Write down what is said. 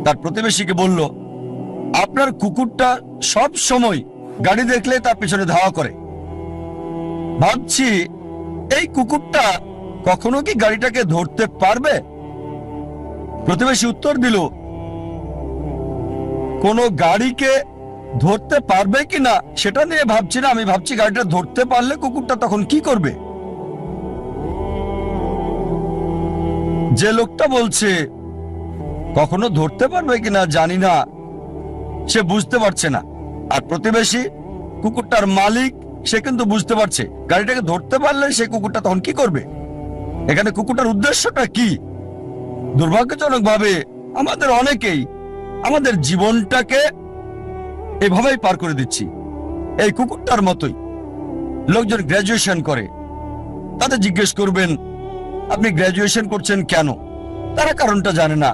তার প্রতিবেশীকে বলল, আপনার কুকুরটা সব সময় গাড়ি দেখলে তার পিছনে ধাওয়া করে। ভাবছি এই কুকুরটা কখনো কি গাড়িটাকে ধরতে পারবে? প্রতিবেশী উত্তর দিল, কোনো গাড়িকে ধরতে পারবে কিনা সেটা নিয়ে ভাবছি না, আমি ভাবছি গাড়িটা ধরতে পারলে কুকুরটা তখন কি করবে। যে লোকটা বলছে কখনো ধরতে পারবে কিনা জানি না, সে বুঝতে পারছে না। আর প্রতিবেশী কুকুরটার মালিক, সে কিন্তু বুঝতে পারছে গাড়িটাকে ধরতে পারলে সে কুকুরটা তখন কি করবে। এখানে কুকুরটার উদ্দেশ্যটা কি? দুর্ভাগ্যজনকভাবে আমাদের অনেকেই আমাদের জীবনটাকে এভাবেই পার করে দিচ্ছি, এই কুকুরটার মতোই। লোকজন গ্র্যাজুয়েশন করে, তাদের জিজ্ঞেস করবেন আপনি গ্র্যাজুয়েশন করছেন কেন, তারা কারণটা জানে না।